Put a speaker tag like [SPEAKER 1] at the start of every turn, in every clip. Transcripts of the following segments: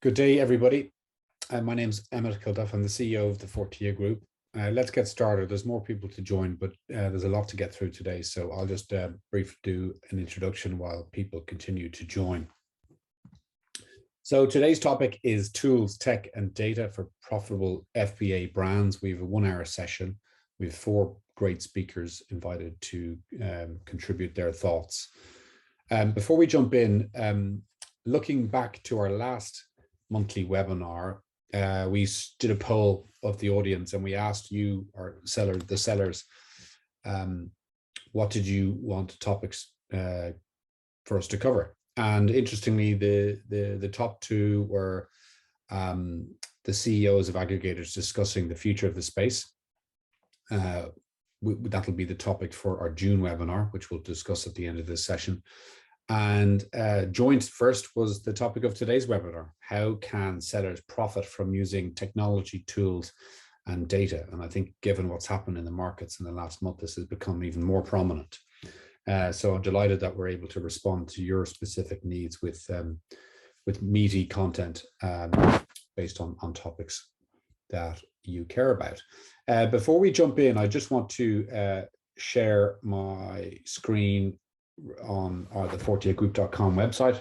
[SPEAKER 1] Good day, everybody. My name's Emmett Kilduff. I'm the CEO of the Fortia Group. Let's get started. There's more people to join, but there's a lot to get through today. So I'll just briefly do an introduction while people continue to join. So today's topic is tools, tech, and data for profitable FBA brands. We have a 1-hour session. We have 4 great speakers invited to contribute their thoughts. Before we jump in, looking back to our last monthly webinar, we did a poll of the audience and we asked you, the sellers, what did you want topics for us to cover? And interestingly, the top 2 were the CEOs of aggregators discussing the future of the space. That'll be the topic for our June webinar, which we'll discuss at the end of this session. And joint first was the topic of today's webinar: how can sellers profit from using technology, tools, and data? And I think given what's happened in the markets in the last month, this has become even more prominent. So I'm delighted that we're able to respond to your specific needs with meaty content based on topics that you care about. Before we jump in, I just want to share my screen on the fortiagroup.com website,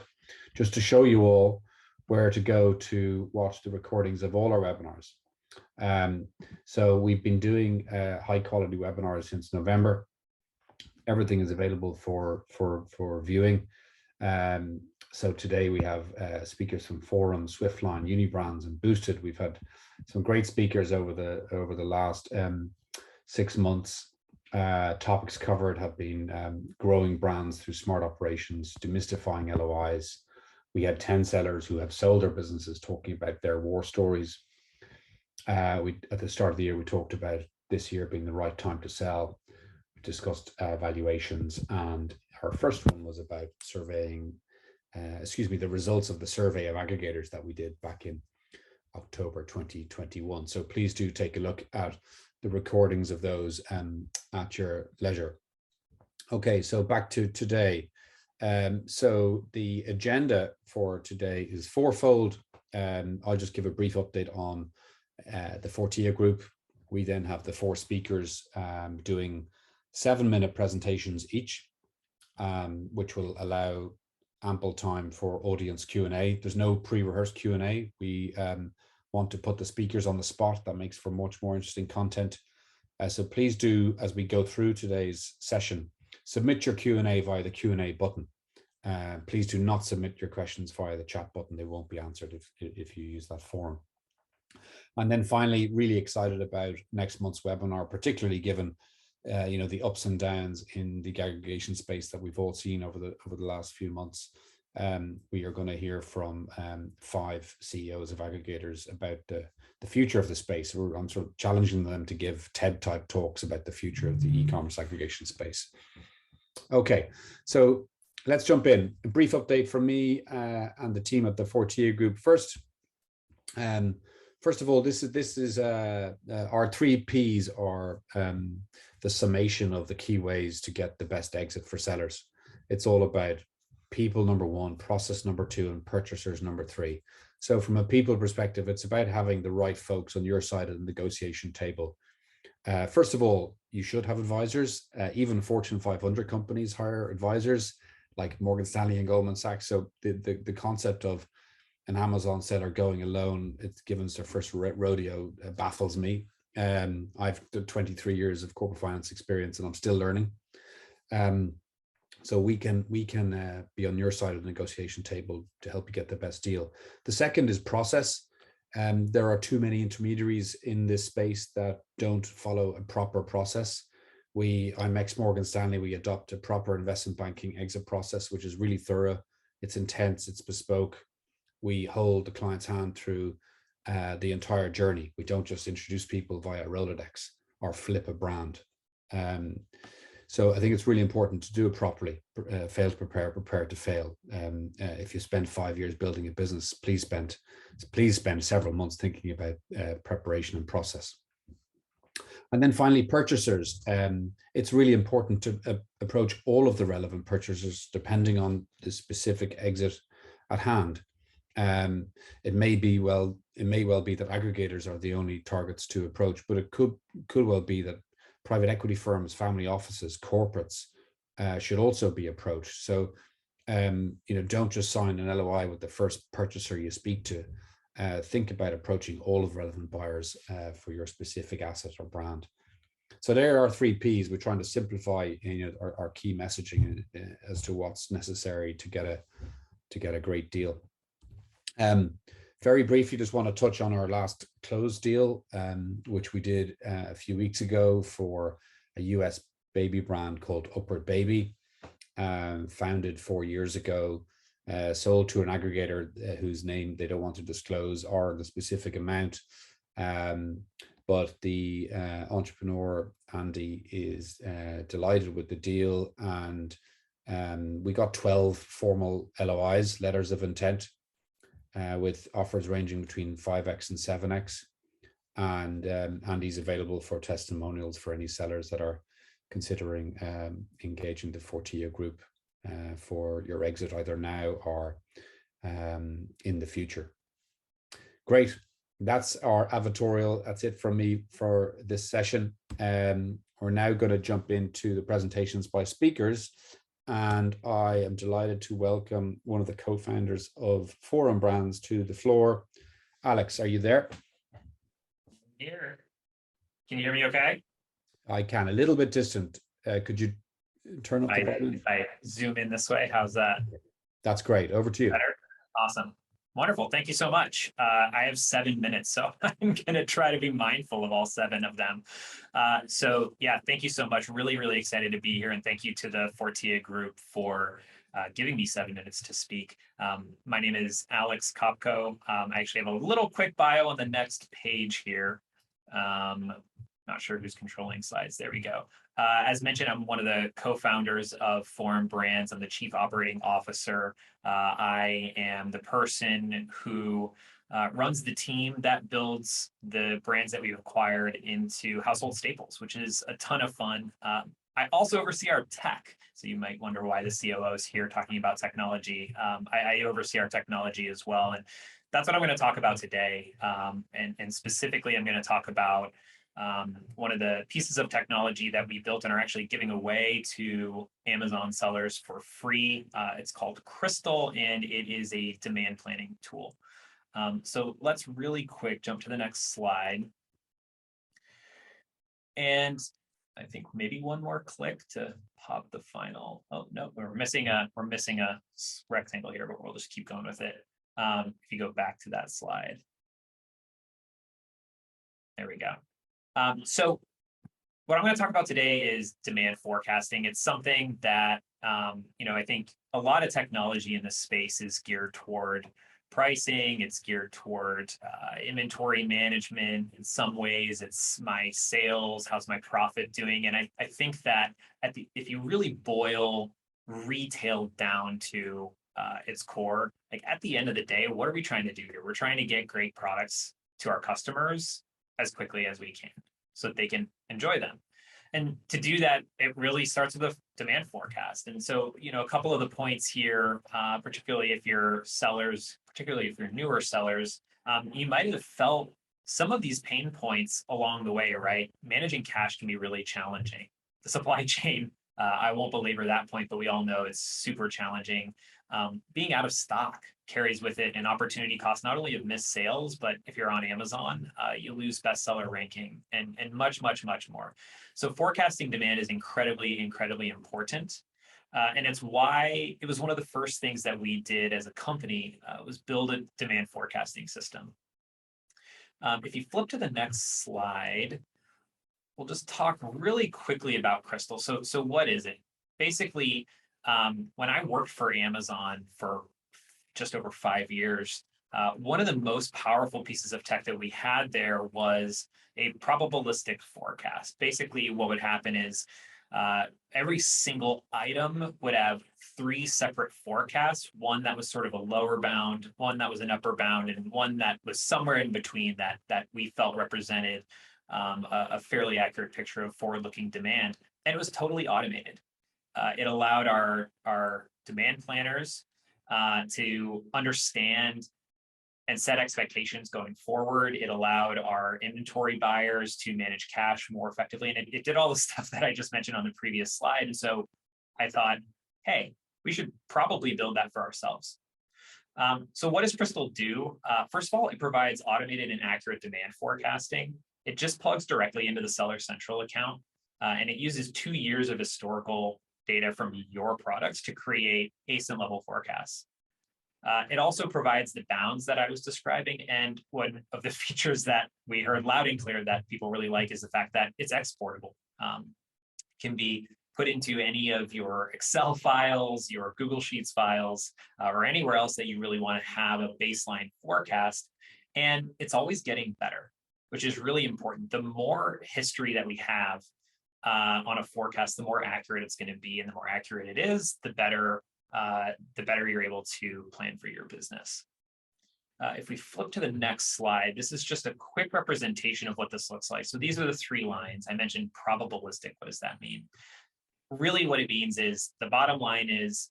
[SPEAKER 1] just to show you all where to go to watch the recordings of all our webinars. So we've been doing high quality webinars since November. Everything is available for viewing. So today we have speakers from Forum, Swiftline, Unibrands, and Boosted. We've had some great speakers over the last 6 months. Topics covered have been growing brands through smart operations, demystifying LOIs. We had 10 sellers who have sold their businesses talking about their war stories. At the start of the year, we talked about this year being the right time to sell. We discussed valuations, and our first one was about surveying, the results of the survey of aggregators that we did back in October 2021. So please do take a look at the recordings of those at your leisure. Okay, so back to today. So the agenda for today is fourfold. I'll just give a brief update on the Fortia Group. We then have the 4 speakers doing 7-minute presentations each, which will allow ample time for audience Q&A. There's no pre-rehearsed Q&A. We want to put the speakers on the spot. That makes for much more interesting content. So please do, as we go through today's session, submit your Q&A via the Q&A button. Please do not submit your questions via the chat button. They won't be answered if you use that form. And then finally, really excited about next month's webinar, particularly given the ups and downs in the aggregation space that we've all seen over the last few months. We are going to hear from 5 CEOs of aggregators about the future of the space. I'm sort of challenging them to give TED-type talks about the future of the e-commerce aggregation space. Okay, so let's jump in. A brief update from me and the team at the Fortia Group. First of all, this is our 3 Ps are the summation of the key ways to get the best exit for sellers. It's all about people, number 1, process, number 2, and purchasers, number 3. So from a people perspective, it's about having the right folks on your side of the negotiation table. First of all, you should have advisors. Even Fortune 500 companies hire advisors like Morgan Stanley and Goldman Sachs. So the concept of an Amazon seller going alone, it's given their first rodeo, baffles me. I've done 23 years of corporate finance experience and I'm still learning. So we can be on your side of the negotiation table to help you get the best deal. The second is process. There are too many intermediaries in this space that don't follow a proper process. I'm ex-Morgan Stanley. We adopt a proper investment banking exit process, which is really thorough. It's intense, it's bespoke. We hold the client's hand through the entire journey. We don't just introduce people via Rolodex or flip a brand. So I think it's really important to do it properly. Fail to prepare, prepare to fail. If you spend 5 years building a business, please spend several months thinking about preparation and process. And then finally, purchasers. It's really important to approach all of the relevant purchasers depending on the specific exit at hand. It may well be that aggregators are the only targets to approach, but it could well be that private equity firms, family offices, corporates should also be approached. So, don't just sign an LOI with the first purchaser you speak to. Think about approaching all of relevant buyers for your specific asset or brand. So there are 3 Ps. We're trying to simplify our key messaging as to what's necessary to get a great deal. Very briefly, just want to touch on our last closed deal, which we did a few weeks ago for a US baby brand called Upward Baby, founded 4 years ago, sold to an aggregator whose name they don't want to disclose or the specific amount. But the entrepreneur, Andy, is delighted with the deal, and we got 12 formal LOIs, letters of intent, with offers ranging between 5x and 7x. And Andy's available for testimonials for any sellers that are considering engaging the Fortia Group for your exit either now or in the future. Great. That's our advertorial. That's it from me for this session. We're now going to jump into the presentations by speakers. And I am delighted to welcome one of the co-founders of Unibrands to the floor. Alex, are you there?
[SPEAKER 2] Here. Can you hear me okay?
[SPEAKER 1] I can. A little bit distant. Could you turn up the volume?
[SPEAKER 2] If I zoom in this way, how's that?
[SPEAKER 1] That's great. Over to you.
[SPEAKER 2] Better? Awesome. Wonderful. Thank you so much. I have 7 minutes, so I'm going to try to be mindful of all 7 of them. So yeah, thank you so much. Really, really excited to be here. And thank you to the Fortia Group for giving me 7 minutes to speak. My name is Alex Kopco. I actually have a little quick bio on the next page here. Not sure who's controlling slides. There we go. As mentioned, I'm one of the co-founders of Unibrands. I'm the chief operating officer. I am the person who runs the team that builds the brands that we've acquired into household staples, which is a ton of fun. I also oversee our tech. So you might wonder why the COO is here talking about technology. I oversee our technology as well. And that's what I'm going to talk about today. And specifically, I'm going to talk about one of the pieces of technology that we built and are actually giving away to Amazon sellers for free. It's called Crystal, and it is a demand planning tool. So let's really quick jump to the next slide. And I think maybe one more click to pop the final. Oh no, we're missing a rectangle here, but we'll just keep going with it. If you go back to that slide. There we go. So what I'm going to talk about today is demand forecasting. It's something that, I think a lot of technology in this space is geared toward pricing. It's geared toward inventory management. In some ways, it's my sales. How's my profit doing? And I think that if you really boil retail down to its core, like at the end of the day, what are we trying to do here? We're trying to get great products to our customers as quickly as we can so that they can enjoy them. And to do that, it really starts with a demand forecast. And so, a couple of the points here, particularly if you're sellers, particularly if you're newer sellers, you might have felt some of these pain points along the way, right? Managing cash can be really challenging. The supply chain, I won't belabor that point, but we all know it's super challenging. Being out of stock carries with it an opportunity cost, not only of missed sales, but if you're on Amazon, you lose bestseller ranking and much, much, much more. So forecasting demand is incredibly, incredibly important. And it's why it was one of the first things that we did as a company was build a demand forecasting system. If you flip to the next slide, we'll just talk really quickly about Crystal. So what is it? Basically, when I worked for Amazon for just over 5 years, one of the most powerful pieces of tech that we had there was a probabilistic forecast. Basically, what would happen is every single item would have 3 separate forecasts, one that was sort of a lower bound, one that was an upper bound, and one that was somewhere in between that we felt represented a fairly accurate picture of forward-looking demand. And it was totally automated. It allowed our demand planners to understand and set expectations going forward. It allowed our inventory buyers to manage cash more effectively. And it did all the stuff that I just mentioned on the previous slide. And so I thought, hey, we should probably build that for ourselves. So what does Crystal do? First of all, it provides automated and accurate demand forecasting. It just plugs directly into the Seller Central account, and it uses 2 years of historical data from your products to create ASIN level forecasts. It also provides the bounds that I was describing, and one of the features that we heard loud and clear that people really like is the fact that it's exportable. Can be put into any of your Excel files, your Google Sheets files, or anywhere else that you really want to have a baseline forecast. And it's always getting better, which is really important. The more history that we have on a forecast, the more accurate it's going to be. And the more accurate it is, the better you're able to plan for your business. If we flip to the next slide, this is just a quick representation of what this looks like. So these are the 3 lines. I mentioned probabilistic. What does that mean? Really what it means is the bottom line is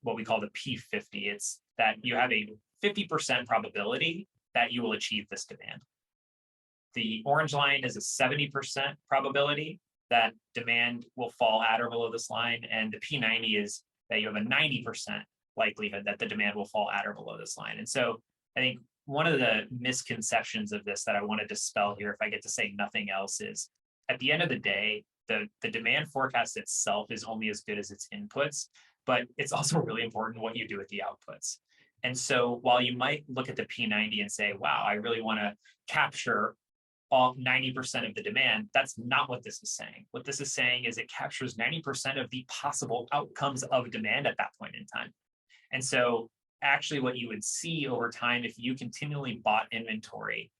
[SPEAKER 2] what we call the P50. It's that you have a 50% probability that you will achieve this demand. The orange line is a 70% probability that demand will fall at or below this line. And the P90 is that you have a 90% likelihood that the demand will fall at or below this line. And so I think one of the misconceptions of this that I want to dispel here, if I get to say nothing else, is at the end of the day, the demand forecast itself is only as good as its inputs, but it's also really important what you do with the outputs. And so while you might look at the P90 and say, wow, I really want to capture all 90% of the demand, that's not what this is saying. What this is saying is it captures 90% of the possible outcomes of demand at that point in time. And so actually what you would see over time, if you continually bought inventory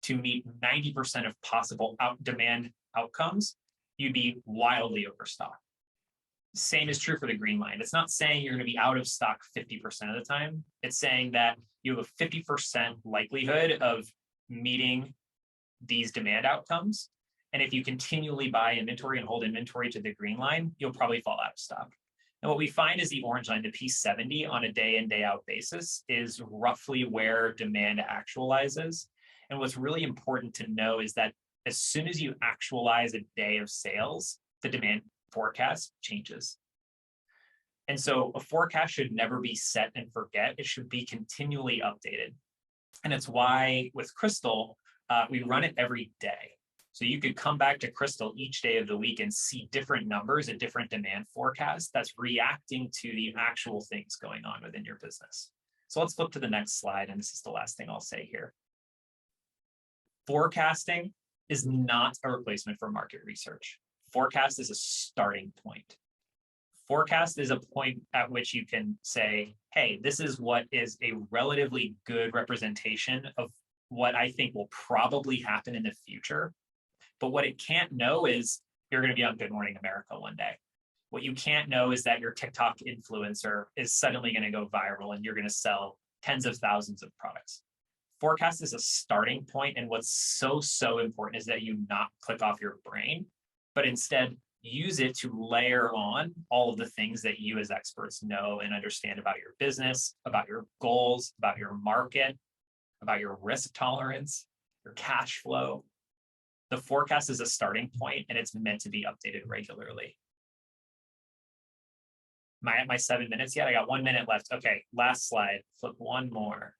[SPEAKER 2] to meet 90% of possible demand outcomes, you'd be wildly overstocked. Same is true for the green line. It's not saying you're going to be out of stock 50% of the time. It's saying that you have a 50% likelihood of meeting these demand outcomes. And if you continually buy inventory and hold inventory to the green line, you'll probably fall out of stock. And what we find is the orange line, the P70 on a day in, day out basis is roughly where demand actualizes. And what's really important to know is that as soon as you actualize a day of sales, the demand forecast changes. And so a forecast should never be set and forget. It should be continually updated. And it's why with Crystal, we run it every day. So you could come back to Crystal each day of the week and see different numbers and different demand forecasts that's reacting to the actual things going on within your business. So let's flip to the next slide. And this is the last thing I'll say here. Forecasting is not a replacement for market research. Forecast is a starting point. Forecast is a point at which you can say, hey, this is what is a relatively good representation of what I think will probably happen in the future. But what it can't know is you're going to be on Good Morning America one day. What you can't know is that your TikTok influencer is suddenly going to go viral and you're going to sell tens of thousands of products. Forecast is a starting point, and what's so important is that you not click off your brain, but instead use it to layer on all of the things that you as experts know and understand about your business, about your goals, about your market, about your risk tolerance, your cash flow. The forecast is a starting point, and it's meant to be updated regularly. Am I at my 7 minutes yet? I got 1 minute left. Okay, last slide. Flip one more.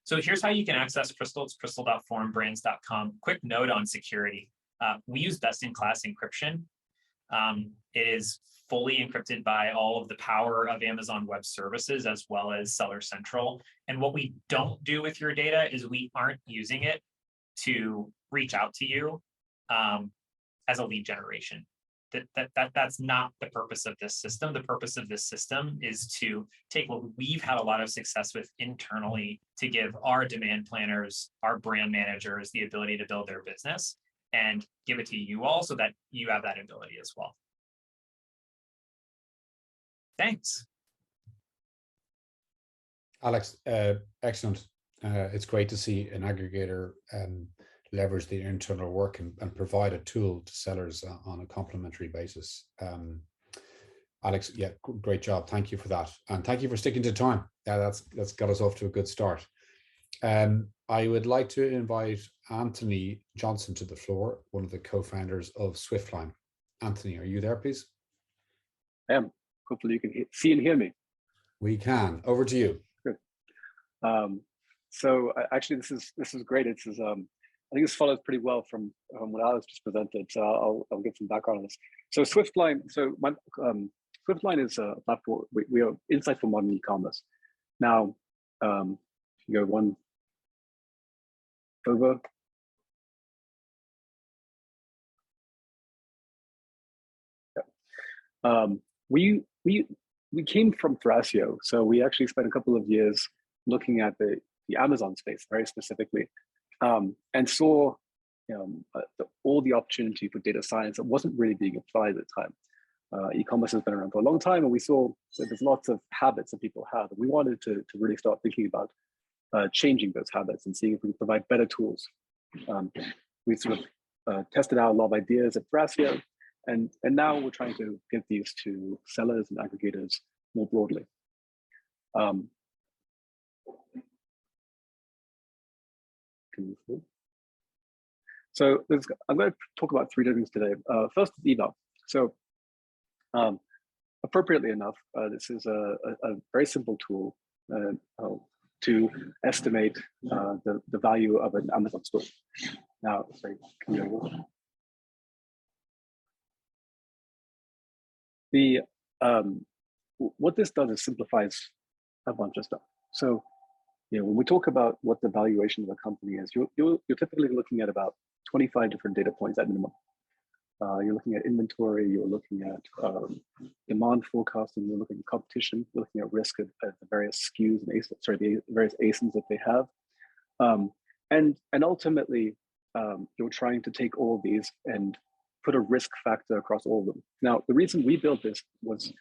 [SPEAKER 2] So here's how you can access Crystal. It's crystal.foreignbrands.com. Quick note on security. We use best-in-class encryption. It is fully encrypted by all of the power of Amazon Web Services as well as Seller Central. And what we don't do with your data is we aren't using it to reach out to you as a lead generation. That's not the purpose of this system. The purpose of this system is to take what we've had a lot of success with internally to give our demand planners, our brand managers, the ability to build their business and give it to you all so that you have that ability as well. Thanks.
[SPEAKER 1] Alex, excellent. It's great to see an aggregator leverage the internal work and provide a tool to sellers on a complementary basis. Alex, yeah, great job. Thank you for that. And thank you for sticking to time. Yeah, that's got us off to a good start. I would like to invite Anthony Johnson to the floor, one of the co-founders of Swiftline. Anthony, are you there, please?
[SPEAKER 3] I am. Hopefully you can see and hear me.
[SPEAKER 1] We can. Over to you.
[SPEAKER 3] Good. Actually, this is great. I think this follows pretty well from what Alex just presented. So I'll give some background on this. So Swiftline. Swiftline is a platform. We are insight for modern e-commerce. Now, you go one over. Yeah. We came from Thrasio, so we actually spent a couple of years looking at the Amazon space very specifically, and saw all the opportunity for data science that wasn't really being applied at the time. E-commerce has been around for a long time, and we saw that there's lots of habits that people have. And we wanted to really start thinking about changing those habits and seeing if we could provide better tools. We sort of tested out a lot of ideas at Thrasio, and now we're trying to give these to sellers and aggregators more broadly. So I'm going to talk about three things today. First is eval. So appropriately enough, this is a very simple tool to estimate the value of an Amazon store. Now, sorry, can you go? What this does is simplifies a bunch of stuff. So, when we talk about what the valuation of a company is, you're typically looking at about 25 different data points at minimum. You're looking at inventory, you're looking at demand forecasting, you're looking at competition, you're looking at risk at the various SKUs and the various ASINs that they have. And ultimately, you're trying to take all of these and put a risk factor across all of them. Now, the reason we built this was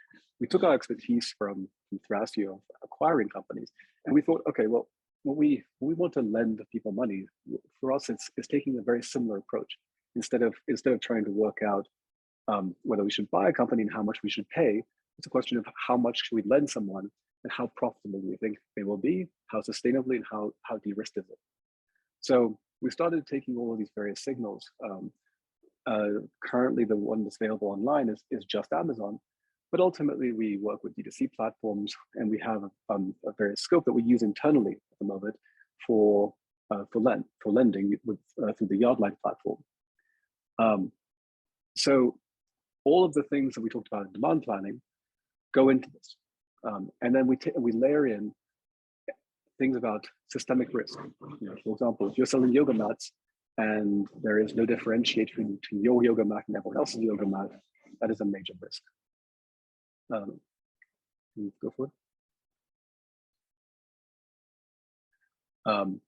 [SPEAKER 3] we took our expertise from Thrasio, acquiring companies, and we thought, okay, well, when we want to lend people money, for us, it's taking a very similar approach. Instead of trying to work out whether we should buy a company and how much we should pay, it's a question of how much should we lend someone and how profitable we think they will be, how sustainably, and how de-risked is it. So we started taking all of these various signals. Currently, the one that's available online is just Amazon, but ultimately we work with D2C platforms, and we have a various scope that we use internally at the moment for lending through the Yardline platform. So all of the things that we talked about in demand planning go into this, and then we layer in things about systemic risk. For example, if you're selling yoga mats and there is no differentiation between your yoga mat and everyone else's yoga mat, that is a major risk. Can you go for it?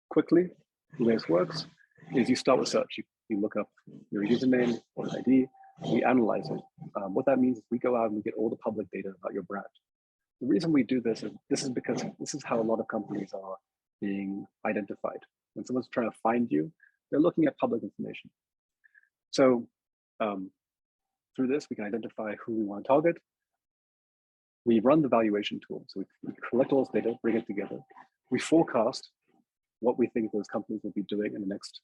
[SPEAKER 3] Quickly, the way this works is you start with search. You look up your username or an ID, we analyze it. What that means is we go out and we get all the public data about your brand. The reason we do this is because this is how a lot of companies are being identified. When someone's trying to find you, they're looking at public information. So through this, we can identify who we want to target. We run the valuation tool. So we collect all this data, bring it together. We forecast what we think those companies will be doing in the next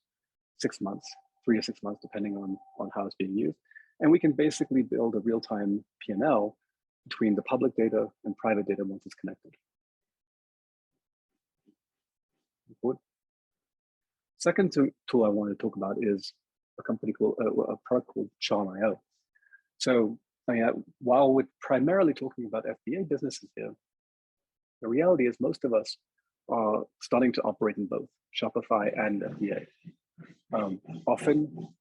[SPEAKER 3] 6 months, 3 to 6 months, depending on how it's being used. And we can basically build a real-time P&L between the public data and private data once it's connected. Second tool I want to talk about is a product called Seanio. So while we're primarily talking about FBA businesses here, the reality is most of us are starting to operate in both Shopify and FBA. Often,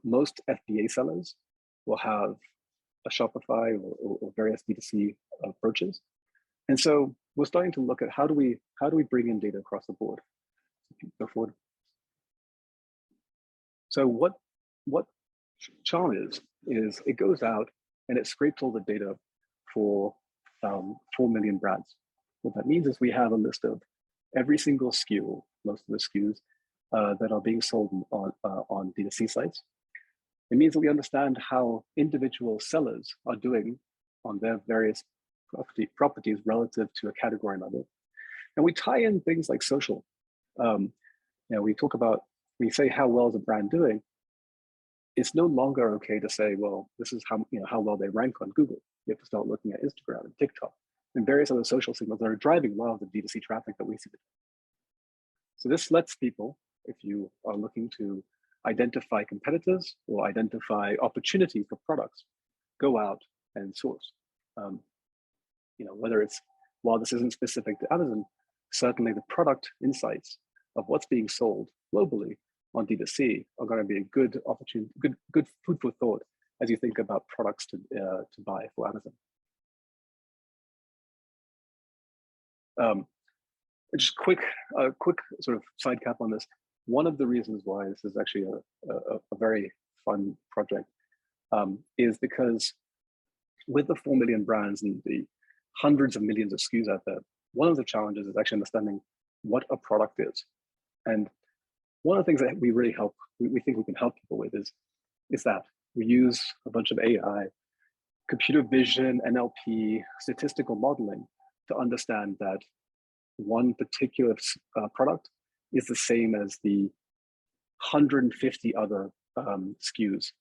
[SPEAKER 3] most FBA sellers will have a Shopify or various D2C approaches. And so we're starting to look at how do we bring in data across the board. Go forward. So what Charm is it goes out and it scrapes all the data for 4 million brands. What that means is we have a list of every single SKU, most of the SKUs that are being sold on D2C sites. It means that we understand how individual sellers are doing on their various properties relative to a category level. And we tie in things like social. We talk about, we say, how well is a brand doing? It's no longer okay to say, well, this is how well they rank on Google. You have to start looking at Instagram and TikTok and various other social signals that are driving a lot of the D2C traffic that we see. So this lets people, if you are looking to identify competitors or identify opportunities for products, go out and source. Whether it's, while this isn't specific to Amazon, certainly the product insights of what's being sold globally on D2C are going to be a good opportunity, good food for thought as you think about products to buy for Amazon. Just quick sort of side cap on this. One of the reasons why this is actually a very fun project is because with the 4 million brands and the hundreds of millions of SKUs out there, one of the challenges is actually understanding what a product is. And one of the things that we really we think we can help people with is that we use a bunch of AI, computer vision, NLP, statistical modeling to understand that one particular product is the same as the 150 other SKUs.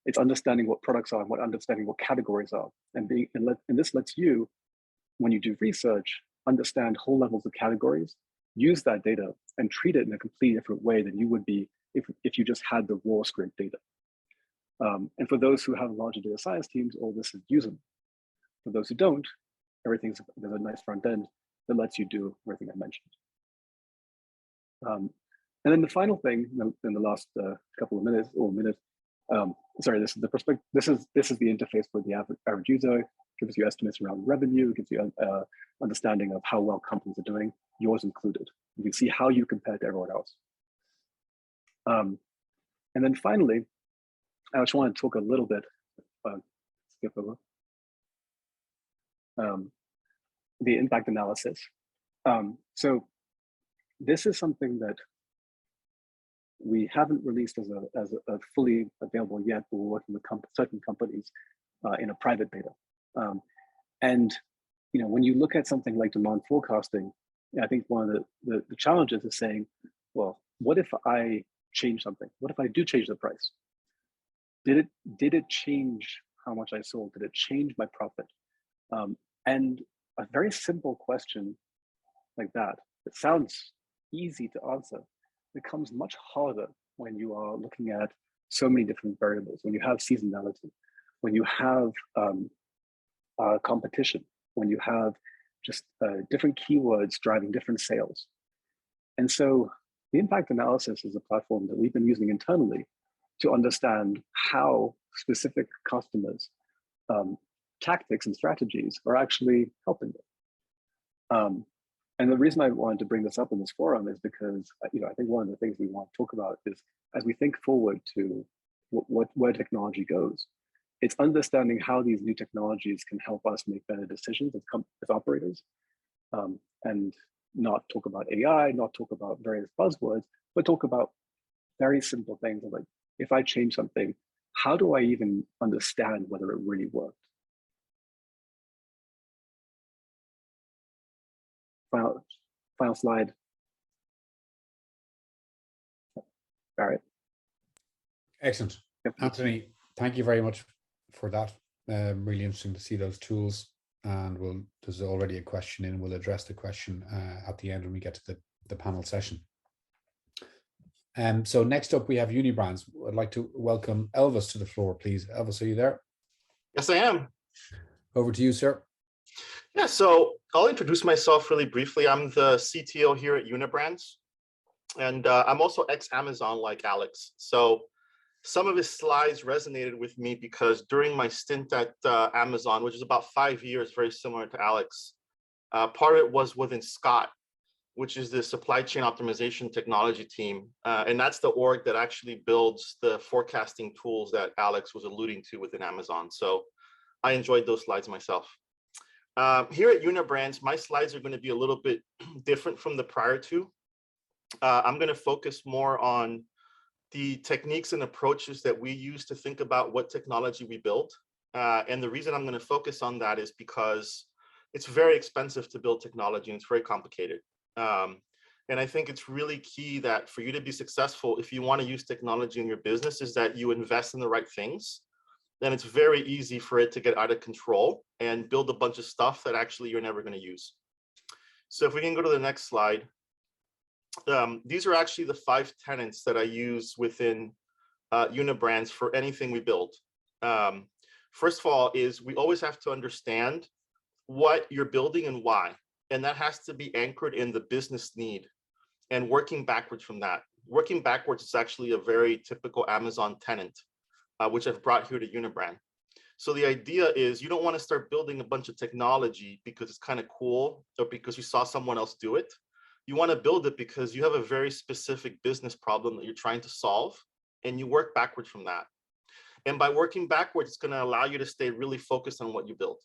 [SPEAKER 3] It's understanding what products are and understanding what categories are. And this lets you, when you do research, understand whole levels of categories, use that data and treat it in a completely different way than you would be if you just had the raw scrape data. And for those who have larger data science teams, all this is usable. For those who don't, there's a nice front end that lets you do everything I mentioned. And then the final thing in the last couple of minutes sorry, this is the perspective. This is the interface for the average user. It gives you estimates around revenue, gives you understanding of how well companies are doing, yours included. You can see how you compare to everyone else. And then finally, I just want to talk a little bit, skip over, the impact analysis. So this is something that we haven't released as a fully available yet, but we're working with certain companies in a private beta. And when you look at something like demand forecasting, I think one of the challenges is saying, well, what if I change something? What if I do change the price? Did it change how much I sold? Did it change my profit? And a very simple question like that, it sounds easy to answer, becomes much harder when you are looking at so many different variables, when you have seasonality, when you have competition, when you have just different keywords driving different sales. And so the impact analysis is a platform that we've been using internally to understand how specific customers' tactics and strategies are actually helping them. And the reason I wanted to bring this up in this forum is because I think one of the things we want to talk about is, as we think forward to where technology goes, it's understanding how these new technologies can help us make better decisions as operators, and not talk about AI, not talk about various buzzwords, but talk about very simple things like, if I change something, how do I even understand whether it really worked? Final slide. All right.
[SPEAKER 1] Excellent. Anthony, thank you very much for that. Really interesting to see those tools. And there's already a question in. We'll address the question at the end when we get to the panel session. So next up, we have Unibrands. I'd like to welcome Elvis to the floor, please. Elvis, are you there?
[SPEAKER 4] Yes, I am.
[SPEAKER 1] Over to you, sir.
[SPEAKER 4] Yeah, so I'll introduce myself really briefly. I'm the CTO here at Unibrands, and I'm also ex-Amazon like Alex. So some of his slides resonated with me because during my stint at Amazon, which is about 5 years, very similar to Alex, part of it was within Scott, which is the supply chain optimization technology team. And that's the org that actually builds the forecasting tools that Alex was alluding to within Amazon. So I enjoyed those slides myself. Here at Unibrands, my slides are going to be a little bit different from the prior two. I'm going to focus more on the techniques and approaches that we use to think about what technology we build. And the reason I'm going to focus on that is because it's very expensive to build technology and it's very complicated. And I think it's really key that for you to be successful, if you want to use technology in your business, is that you invest in the right things. Then it's very easy for it to get out of control and build a bunch of stuff that actually you're never going to use. So if we can go to the next slide. These are actually the 5 tenets that I use within Unibrands for anything we build. First of all, is we always have to understand what you're building and why. And that has to be anchored in the business need and working backwards from that. Working backwards is actually a very typical Amazon tenant, which I've brought here to Unibrand. So the idea is you don't want to start building a bunch of technology because it's kind of cool or because you saw someone else do it. You want to build it because you have a very specific business problem that you're trying to solve, and you work backwards from that. And by working backwards, it's going to allow you to stay really focused on what you build.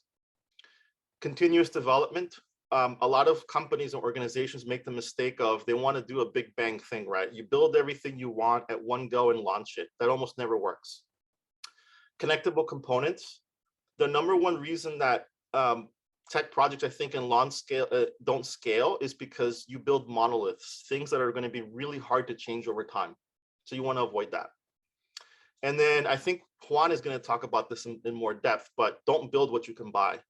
[SPEAKER 4] Continuous development. A lot of companies and organizations make the mistake of they want to do a big bang thing, right? You build everything you want at one go and launch it. That almost never works. Connectable components. The number one reason that tech projects, I think, in launch scale don't scale is because you build monoliths, things that are going to be really hard to change over time. So you want to avoid that. And then I think Juan is going to talk about this in more depth, but don't build what you can buy.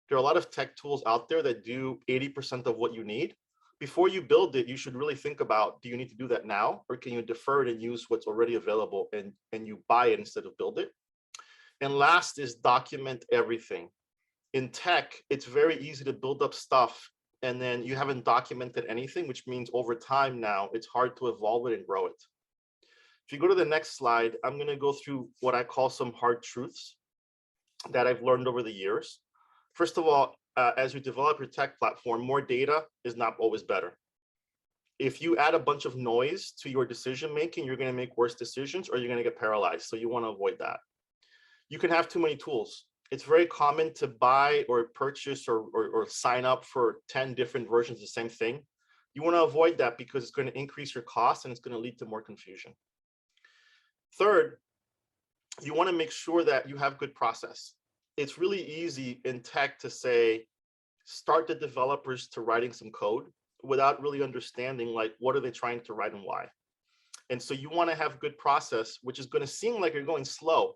[SPEAKER 4] There are a lot of tech tools out there that do 80% of what you need. Before you build it, you should really think about, do you need to do that now? Or can you defer it and use what's already available and you buy it instead of build it? And last is document everything. In tech, it's very easy to build up stuff and then you haven't documented anything, which means over time now, it's hard to evolve it and grow it. If you go to the next slide, I'm going to go through what I call some hard truths that I've learned over the years. First of all, as you develop your tech platform, more data is not always better. If you add a bunch of noise to your decision making, you're going to make worse decisions or you're going to get paralyzed. So you want to avoid that. You can have too many tools. It's very common to buy or purchase or sign up for 10 different versions of the same thing. You want to avoid that because it's going to increase your costs and it's going to lead to more confusion. Third, you want to make sure that you have good process. It's really easy in tech to say, start the developers to writing some code without really understanding like what are they trying to write and why. And so you want to have good process, which is going to seem like you're going slow.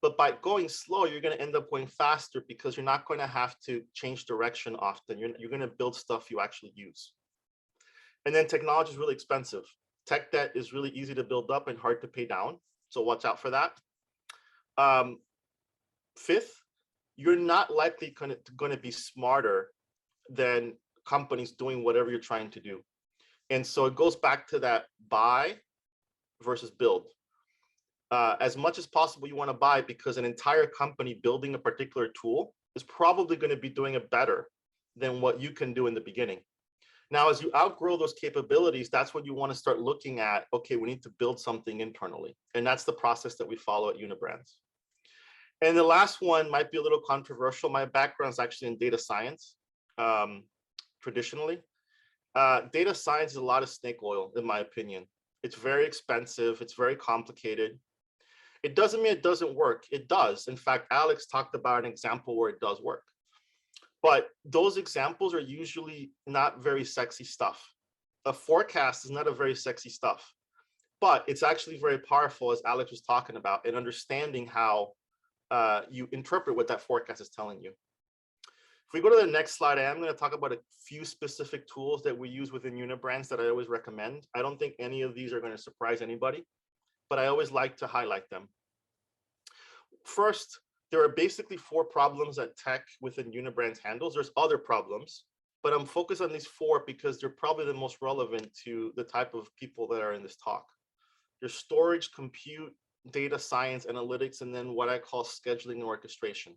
[SPEAKER 4] But by going slow, you're going to end up going faster because you're not going to have to change direction often. You're going to build stuff you actually use. And then technology is really expensive. Tech debt is really easy to build up and hard to pay down. So watch out for that. Fifth, you're not likely going to be smarter than companies doing whatever you're trying to do. And so it goes back to that buy versus build. As much as possible, you want to buy because an entire company building a particular tool is probably going to be doing it better than what you can do in the beginning. Now, as you outgrow those capabilities, that's when you want to start looking at, okay, we need to build something internally. And that's the process that we follow at Unibrands. And the last one might be a little controversial. My background is actually in data science, traditionally. Data science is a lot of snake oil, in my opinion. It's very expensive. It's very complicated. It doesn't mean it doesn't work. It does. In fact, Alex talked about an example where it does work. But those examples are usually not very sexy stuff. A forecast is not a very sexy stuff, but it's actually very powerful, as Alex was talking about, in understanding how you interpret what that forecast is telling you. If we go to the next slide, I am going to talk about a few specific tools that we use within Unibrands that I always recommend. I don't think any of these are going to surprise anybody, but I always like to highlight them. First, there are basically 4 problems that tech within Unibrands handles. There's other problems, but I'm focused on these 4 because they're probably the most relevant to the type of people that are in this talk. There's storage, compute, data science, analytics, and then what I call scheduling and orchestration.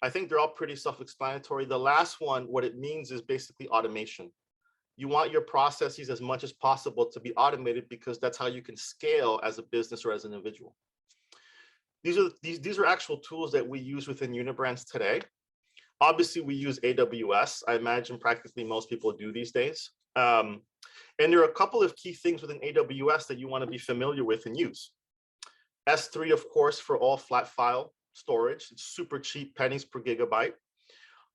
[SPEAKER 4] I think they're all pretty self-explanatory. The last one, what it means is basically automation. You want your processes as much as possible to be automated because that's how you can scale as a business or as an individual. These are actual tools that we use within Unibrands today. Obviously, we use AWS. I imagine practically most people do these days. And there are a couple of key things within AWS that you want to be familiar with and use. S3, of course, for all flat file storage. It's super cheap, pennies per gigabyte.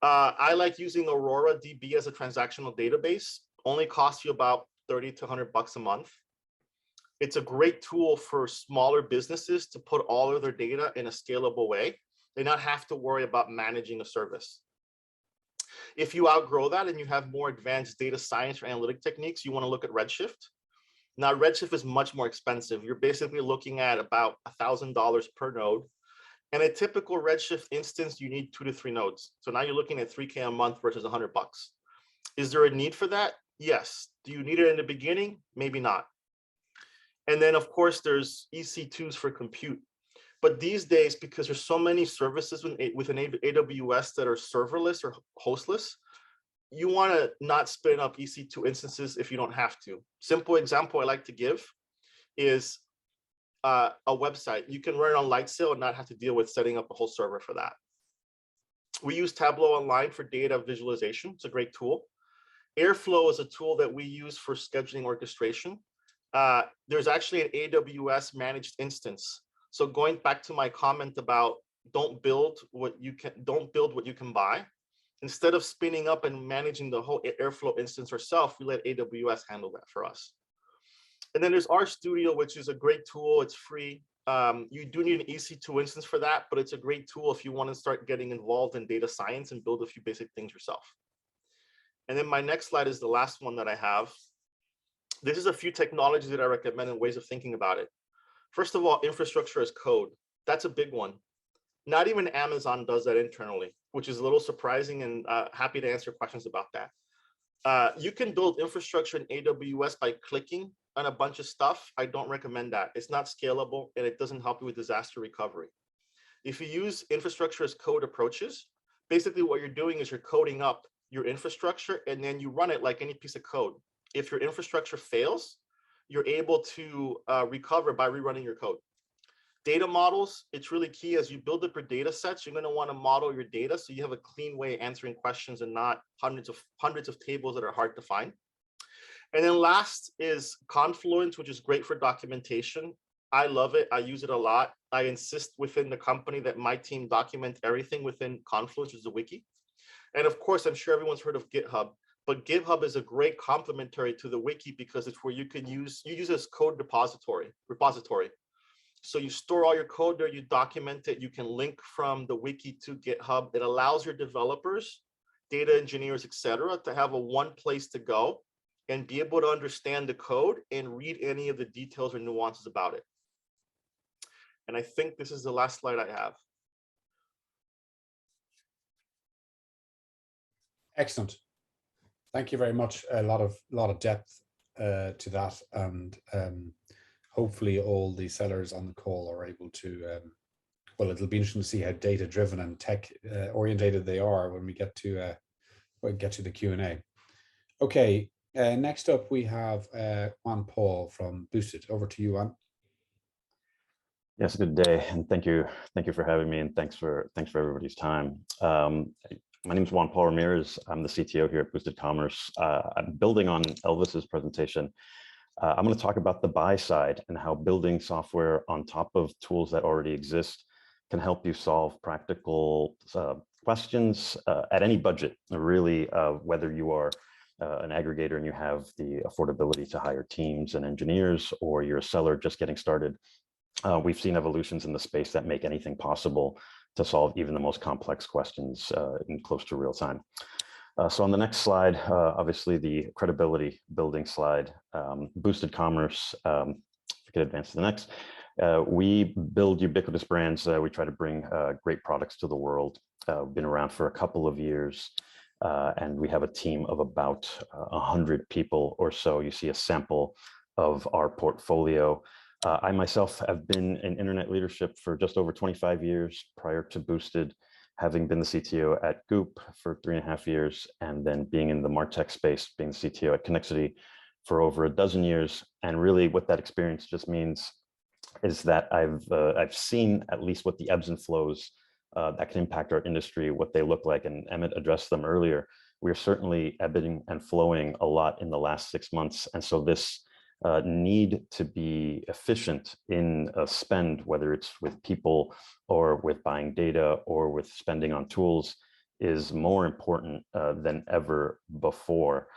[SPEAKER 4] I like using Aurora DB as a transactional database. Only costs you about 30 to 100 bucks a month. It's a great tool for smaller businesses to put all of their data in a scalable way. They not have to worry about managing a service. If you outgrow that and you have more advanced data science or analytic techniques, you want to look at Redshift. Now, Redshift is much more expensive. You're basically looking at about $1,000 per node. And a typical Redshift instance, you need 2 to 3 nodes. So now you're looking at $3K a month versus 100 bucks. Is there a need for that? Yes. Do you need it in the beginning? Maybe not. And then, of course, there's EC2s for compute. But these days, because there's so many services within AWS that are serverless or hostless, you want to not spin up EC2 instances if you don't have to. Simple example I like to give is a website. You can run it on Lightsail and not have to deal with setting up a whole server for that. We use Tableau Online for data visualization. It's a great tool. Airflow is a tool that we use for scheduling orchestration. There's actually an AWS managed instance. So going back to my comment about don't build what you can buy. Instead of spinning up and managing the whole Airflow instance ourselves, we let AWS handle that for us. And then there's RStudio, which is a great tool. It's free. You do need an EC2 instance for that, but it's a great tool if you want to start getting involved in data science and build a few basic things yourself. And then my next slide is the last one that I have. This is a few technologies that I recommend and ways of thinking about it. First of all, infrastructure as code. That's a big one. Not even Amazon does that internally, which is a little surprising, and happy to answer questions about that. You can build infrastructure in AWS by clicking on a bunch of stuff. I don't recommend that. It's not scalable and it doesn't help you with disaster recovery. If you use infrastructure as code approaches, basically what you're doing is you're coding up your infrastructure and then you run it like any piece of code. If your infrastructure fails, you're able to recover by rerunning your code. Data models, it's really key. As you build up your data sets, you're going to want to model your data so you have a clean way of answering questions and not hundreds of tables that are hard to find. And then last is Confluence, which is great for documentation. I love it. I use it a lot. I insist within the company that my team document everything within Confluence, which is a wiki. And of course, I'm sure everyone's heard of GitHub, but GitHub is a great complementary to the wiki because it's where you can use as code repository. So you store all your code there, you document it, you can link from the wiki to GitHub. It allows your developers, data engineers, etc., to have a one place to go and be able to understand the code and read any of the details or nuances about it. And I think this is the last slide I have.
[SPEAKER 1] Excellent. Thank you very much. A lot of depth to that, and hopefully all the sellers on the call are able to. Well, it'll be interesting to see how data driven and tech orientated they are when we get to the Q&A. Okay, next up we have Juan Paul from Boosted. Over to you, Juan.
[SPEAKER 5] Yes, good day, and thank you for having me, and thanks for everybody's time. My name is Juan Paul Ramirez. I'm the CTO here at Boosted Commerce. I'm building on Elvis's presentation. I'm going to talk about the buy side and how building software on top of tools that already exist can help you solve practical questions at any budget, really, whether you are an aggregator and you have the affordability to hire teams and engineers, or you're a seller just getting started. We've seen evolutions in the space that make anything possible to solve even the most complex questions in close to real time. So on the next slide, obviously the credibility building slide, Boosted Commerce, if we could advance to the next. We build ubiquitous brands. We try to bring great products to the world. We've been around for a couple of years, and we have a team of about 100 people or so. You see a sample of our portfolio. I myself have been in internet leadership for just over 25 years prior to Boosted, having been the CTO at Goop for 3.5 years, and then being in the MarTech space, being the CTO at Connexity for over a dozen years. And really what that experience just means is that I've seen at least what the ebbs and flows that can impact our industry, what they look like, and Emmett addressed them earlier. We're certainly ebbing and flowing a lot in the last 6 months. And so this need to be efficient in a spend, whether it's with people or with buying data or with spending on tools, is more important than ever before.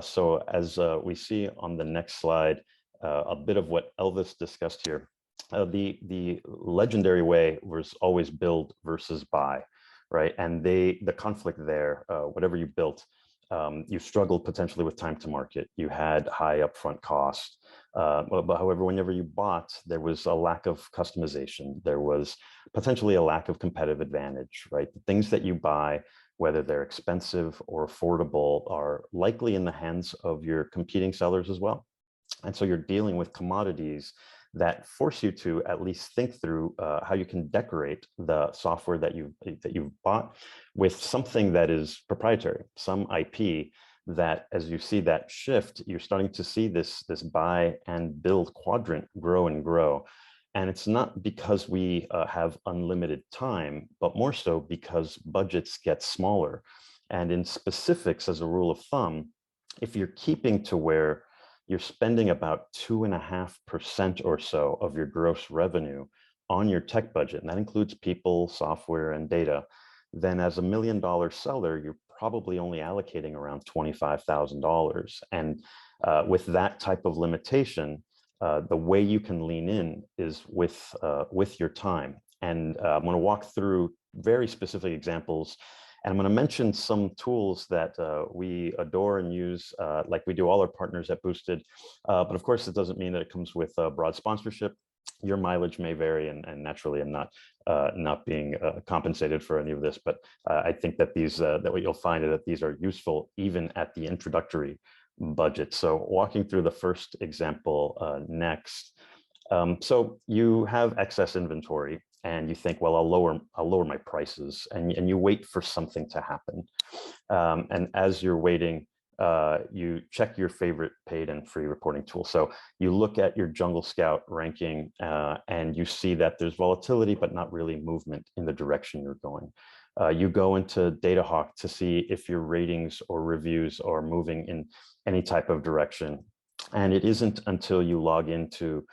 [SPEAKER 5] So as we see on the next slide, a bit of what Elvis discussed here, the legendary way was always build versus buy, right? And the conflict there, whatever you built, you struggled potentially with time to market. You had high upfront cost. But however, whenever you bought, there was a lack of customization. There was potentially a lack of competitive advantage, right? The things that you buy, whether they're expensive or affordable, are likely in the hands of your competing sellers as well. And so you're dealing with commodities that force you to at least think through how you can decorate the software that you've bought with something that is proprietary, some IP that, as you see that shift, you're starting to see this buy and build quadrant grow and grow. And it's not because we have unlimited time, but more so because budgets get smaller. And in specifics, as a rule of thumb, if you're keeping to where you're spending about 2.5% or so of your gross revenue on your tech budget, and that includes people, software, and data, then as $1 million seller, you're probably only allocating around $25,000. And with that type of limitation, the way you can lean in is with your time. And I'm going to walk through very specific examples. And I'm going to mention some tools that we adore and use, like we do all our partners at Boosted. But of course, it doesn't mean that it comes with broad sponsorship. Your mileage may vary, and naturally, I'm not being compensated for any of this. But I think that that what you'll find is that these are useful even at the introductory budget. So walking through the first example next. So you have excess inventory, and you think, well, I'll lower my prices, and you wait for something to happen. And as you're waiting, you check your favorite paid and free reporting tool. So you look at your Jungle Scout ranking, and you see that there's volatility, but not really movement in the direction you're going. You go into DataHawk to see if your ratings or reviews are moving in any type of direction. And it isn't until you log into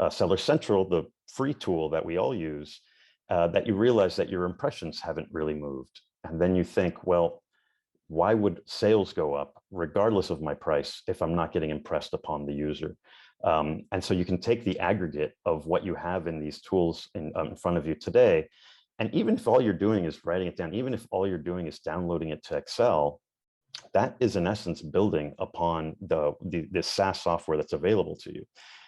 [SPEAKER 5] Seller Central, the free tool that we all use, that you realize that your impressions haven't really moved. And then you think, well, why would sales go up regardless of my price if I'm not getting impressed upon the user? And so you can take the aggregate of what you have in these tools in front of you today. And even if all you're doing is writing it down, even if all you're doing is downloading it to Excel, that is in essence building upon the SaaS software that's available to you.